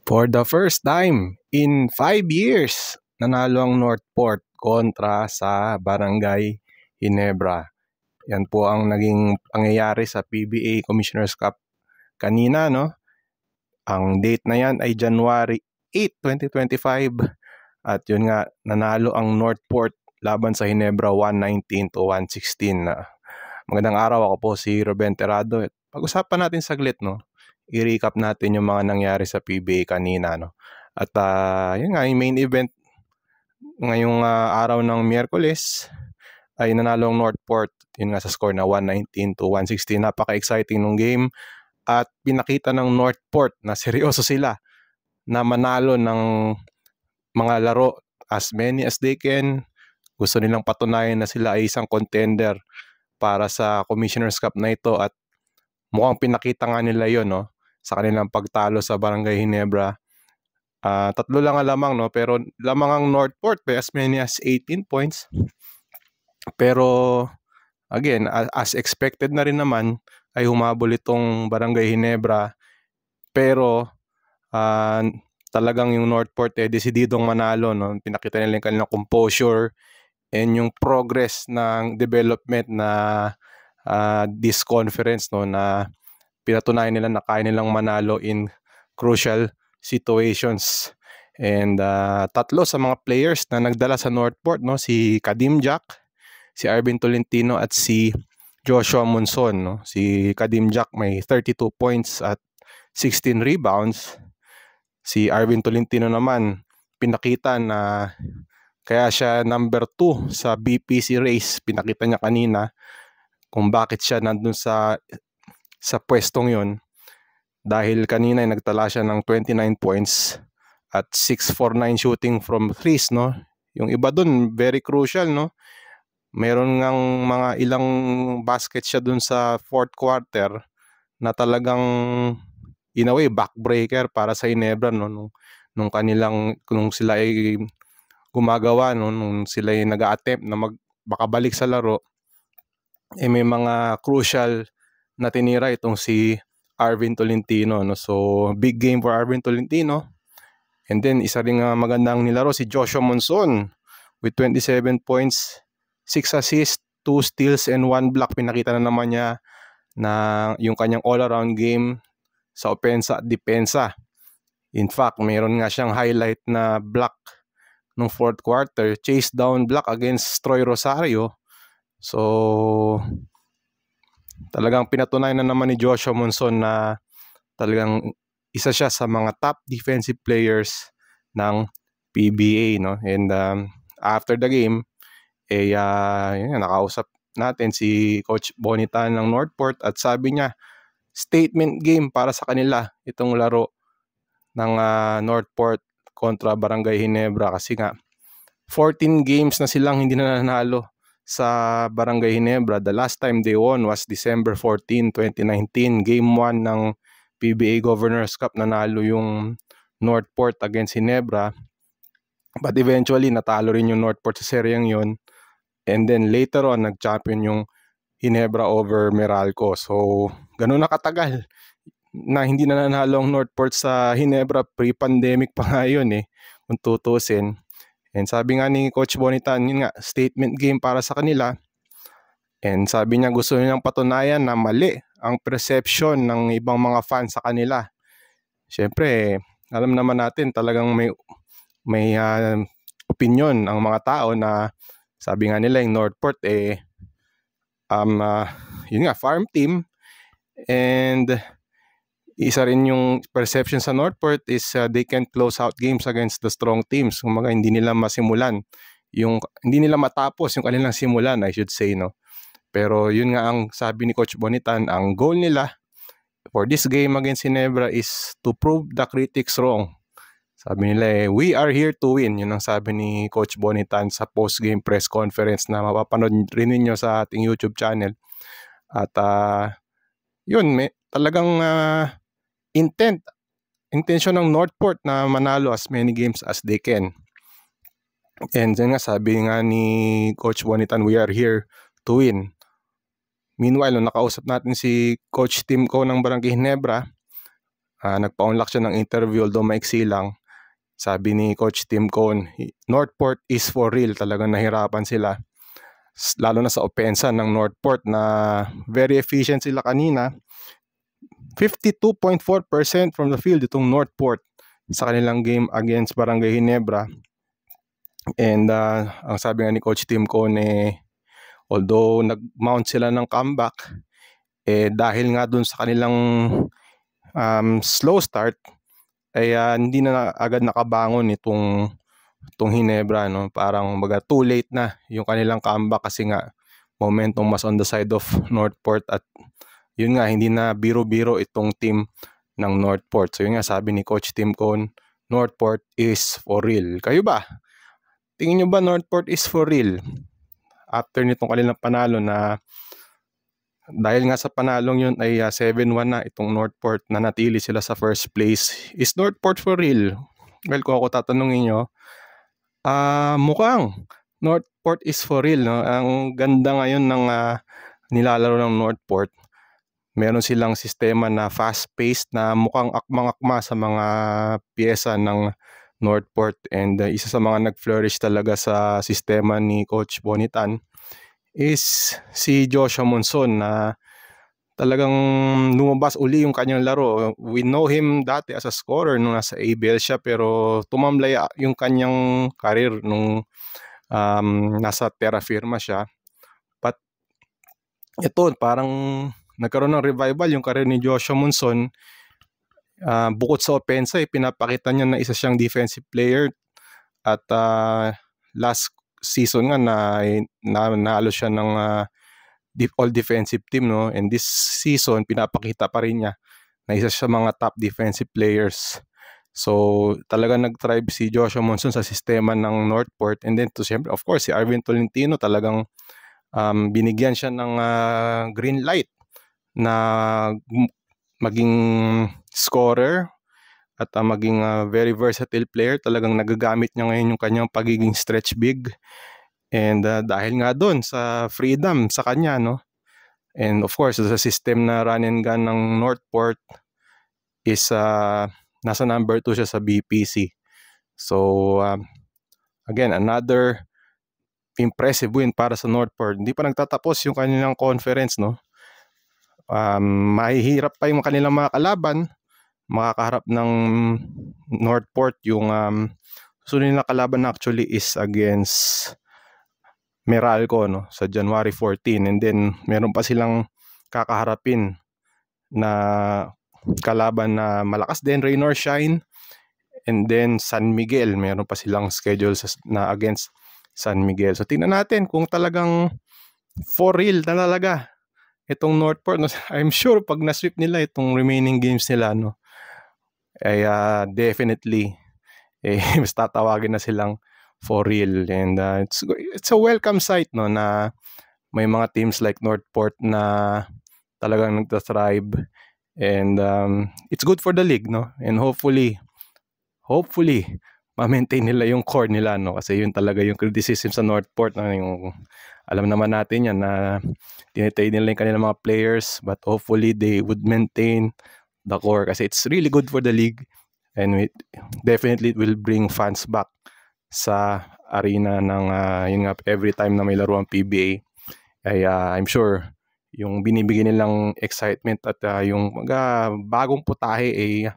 For the first time in 5 years, nanalo ang Northport kontra sa Barangay Ginebra. Yan po ang naging pangyayari sa PBA Commissioner's Cup kanina, no? Ang date na yan ay January 8, 2025. At yun nga, nanalo ang Northport laban sa Ginebra 119-116. Magandang araw, ako po si Ruben Terrado. Pag-usapan natin saglit, no? I-recap natin yung mga nangyari sa PBA kanina, no? At yun nga, yung main event ngayong araw ng Miyerkules ay nanalo ang Northport, yun nga sa score na 119-116. Napaka-exciting nung game at pinakita ng Northport na seryoso sila na manalo ng mga laro as many as they can. Gusto nilang patunayan na sila ay isang contender para sa Commissioner's Cup na ito at mukhang pinakita nga nila yon, no, sa kanilang pagtalo sa Barangay Ginebra. 3 lang ang lamang, no, pero lamang ang Northport by as many as 18 points. Pero again, as expected na rin naman ay humabol itong Barangay Ginebra, pero talagang yung Northport desididong manalo, no. Pinakita nila yung kanilang composure and yung progress ng development na this conference, no, na pinatunayan nila na kaya nilang manalo in crucial situations. And 3 sa mga players na nagdala sa Northport, no, si Kadim Jack, si Arvin Tolentino at si Joshua Monson, no. Si Kadim Jack may 32 points at 16 rebounds. Si Arvin Tolentino naman, pinakita na kaya siya number 2 sa BPC race. Pinakita niya kanina kung bakit siya nandun sa pwestong yon, dahil kanina ay nagtala siya ng 29 points at 6-for-9 shooting from threes, no. Yung iba dun very crucial, no. Meron ngang mga ilang baskets siya dun sa fourth quarter na talagang in a way backbreaker para sa Ginebra, no, nung sila ay gumagawa, no, nung sila ay nag-a-attempt na makabalik sa laro, may mga crucial na tinira itong si Arvin Tolentino, no. So big game for Arvin Tolentino. And then isa ring magandang nilaro si Joshua Monson with 27 points, 6 assists, 2 steals and 1 block. Pinakita na naman niya na yung kanyang all-around game sa opensa at depensa. In fact, mayroon nga siyang highlight na block nung fourth quarter, chase down block against Troy Rosario. So talagang pinatunayan na naman ni Joshua Monson na talagang isa siya sa mga top defensive players ng PBA, no. And after the game, nakausap natin si Coach Bonitan ng Northport at sabi niya, statement game para sa kanila itong laro ng Northport kontra Barangay Ginebra, kasi nga 14 games na silang hindi na nanalo sa Barangay Ginebra. The last time they won was December 14, 2019. Game 1 ng PBA Governor's Cup, nanalo yung Northport against Ginebra. But eventually, natalo rin yung Northport sa seryeng yun. And then later on, nag-champion yung Ginebra over Meralco. So, ganun na katagal na hindi na nanalo ang Northport sa Ginebra. Pre-pandemic pa nga yun, kung tutusin. And sabi nga ni Coach Bonitan, yun nga, statement game para sa kanila. And sabi niya gusto niyang patunayan na mali ang perception ng ibang mga fans sa kanila. Siyempre, alam naman natin talagang may opinion ang mga tao na sabi nga nila yung Northport yun nga, farm team. And isa rin yung perception sa Northport is they can close out games against the strong teams. Kumaga, hindi nila masimulan hindi nila matapos yung kanilang simulan, I should say, no. Pero yun nga ang sabi ni Coach Bonitan, ang goal nila for this game against Ginebra is to prove the critics wrong. Sabi nila we are here to win. Yun ang sabi ni Coach Bonitan sa post-game press conference na mapapanood rin ninyo sa ating YouTube channel. At yun, talagang intention ng Northport na manalo as many games as they can. And then nga, sabi nga ni Coach Bonitan, we are here to win. Meanwhile, nung nakausap natin si Coach Tim Ko ng Barangay Ginebra, nagpa-unlock siya ng interview, although maiksi lang. Sabi ni Coach Tim Cone, Northport is for real. Talagang nahirapan sila. Lalo na sa opensa ng Northport na very efficient sila kanina. 52.4% from the field itong Northport sa kanilang game against Barangay Ginebra. And ang sabi nga ni Coach Tim Cone, although nag-mount sila ng comeback, dahil nga dun sa kanilang slow start, ay hindi na agad nakabangon itong Ginebra, no? Parang too late na yung kanilang comeback kasi nga momentum was on the side of Northport at yun nga, hindi na biro-biro itong team ng Northport. So yun nga, sabi ni Coach Tim Cone, Northport is for real. Kayo ba? Tingin nyo ba Northport is for real? After nitong kanilang panalo na dahil nga sa panalong yun ay 7-1 na itong Northport na natili sila sa first place. Is Northport for real? Well, kung ako tatanungin nyo, mukhang Northport is for real. No? Ang ganda ngayon ng nilalaro ng Northport. Meron silang sistema na fast-paced na mukhang akmang-akma sa mga pyesa ng Northport. And isa sa mga nag-flourish talaga sa sistema ni Coach Bonitan is si Joshua Monson na talagang lumabas uli yung kanyang laro. We know him dati as a scorer nung nasa ABL siya, pero tumamlay yung kanyang career nung nasa Terra Firma siya. But ito, parang nagkaroon ng revival yung career ni Joshua Monson. Bukod sa opensa, pinapakita niya na isa siyang defensive player at last season nga naalo siya ng all defensive team, no? And this season pinapakita pa rin niya na isa siya mga top defensive players. So talaga nag-thrive si Joshua Monson sa sistema ng Northport. And then siyempre, of course, si Arvin Tolentino talagang binigyan siya ng green light na maging scorer at maging very versatile player. Talagang nagagamit niya ngayon yung kanyang pagiging stretch big. And dahil nga doon sa freedom sa kanya, no? And of course, sa system na run and gun ng Northport is nasa number 2 siya sa BPC. So again, another impressive win para sa Northport. Hindi pa nagtatapos yung kanilang conference, no? Mahihirap pa yung kanilang mga kalaban. Makakaharap ng Northport yung susunod na kalaban actually is against Meralco, no, sa January 14. And then meron pa silang kakaharapin na kalaban na malakas din, Rain or Shine. And then San Miguel, meron pa silang schedule na against San Miguel. So tingnan natin kung talagang for real na talaga itong Northport. No? I'm sure pag na-sweep nila itong remaining games nila, no, ay definitely mas tatawagin na silang for real. And it's a welcome sight, no, na may mga teams like Northport na talagang nagtathrive. And it's good for the league, no? And hopefully ma-maintain nila yung core nila, no? Kasi yun talaga yung criticism sa Northport, no? Yung alam naman natin yan na tinitay nila yung kanilang mga players, but hopefully they would maintain the core kasi it's really good for the league and definitely it will bring fans back sa arena ng yun nga, every time na may laro ang PBA ay I'm sure yung binibigay nilang excitement at yung mga bagong putahe ay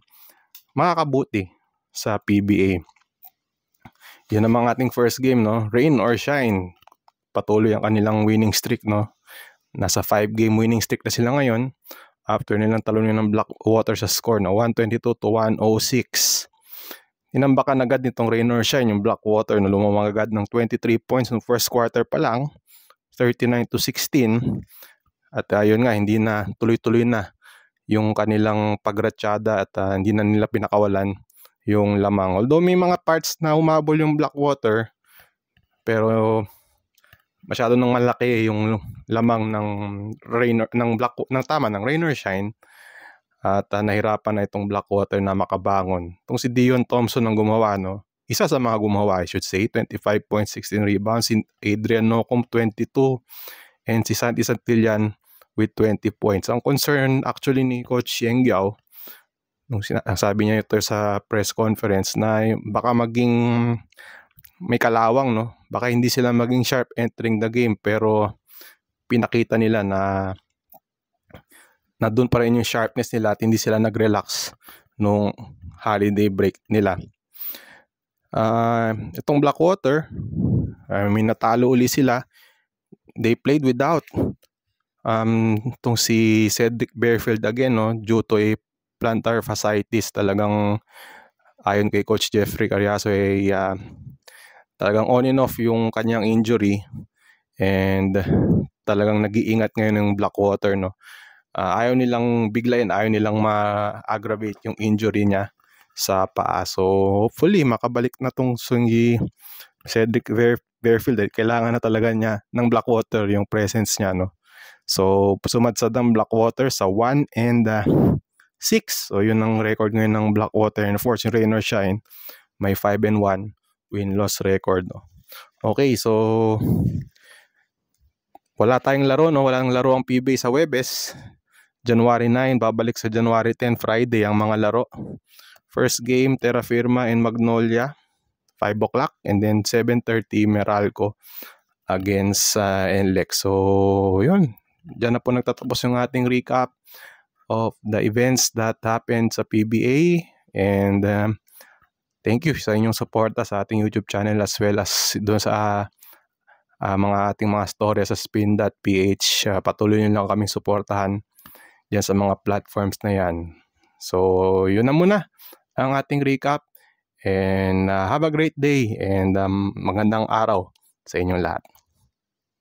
makakabuti sa PBA. Yun ang ating first game, no? Rain or Shine. Patuloy ang kanilang winning streak, no? Nasa 5-game winning streak na sila ngayon after nilang talunin ng Blackwater sa score na 122-106. Inambakan agad nitong Rain or Shine yung Blackwater na lumamang agad ng 23 points ng first quarter pa lang, 39-16. At yun nga, hindi na tuloy-tuloy na yung kanilang pagratsyada at hindi na nila pinakawalan yung lamang. Although may mga parts na humabol yung Blackwater, pero masyado nang malaki yung lamang ng Rain or Shine at nahirapan na itong Blackwater na makabangon. Itong si Dion Thompson ang gumawa, no? Isa sa mga gumawa, I should say, 25 points, 16 rebounds, si Adrian Nocum 22 and si Santi Santillan with 20 points. Ang concern actually ni Coach Yengyao sabi niya ito sa press conference na baka maging may kalawang, no? Baka hindi sila maging sharp entering the game, pero pinakita nila na doon pa rin yung sharpness nila at hindi sila nag-relax nung holiday break nila. Itong Blackwater, may natalo uli sila. They played without itong si Cedric Bearfield again, no, due to a plantar fasciitis. Talagang ayon kay Coach Jeffrey Cariaso talagang on and off yung kanyang injury, and talagang nag-iingat ngayon ng Blackwater, no. Ayaw nilang biglayin, ayaw nilang ma-aggravate yung injury niya sa paa. So hopefully makabalik na tong si Cedric Bearfield. Kailangan na talaga niya ng Blackwater yung presence niya, no. So sumadsad ang Blackwater sa 1-6. So yun ang record ngayon ng Blackwater, and of course yung Rain or Shine may 5-1 win-loss record, no. Okay, so wala tayong laro, no. Walang laro ang PBA sa Huwebes. January 9, babalik sa January 10, Friday ang mga laro. First game, Terra Firma and Magnolia, 5 o'clock. And then 7:30, Meralco against NLEX. So, yun. Diyan na po nagtatapos yung ating recap of the events that happened sa PBA. And thank you sa inyong suporta sa ating YouTube channel, as well as doon sa mga ating mga storya sa spin.ph. Patuloy nyo lang kaming suportahan diyan sa mga platforms na yan. So, yun na muna ang ating recap. And have a great day and magandang araw sa inyong lahat.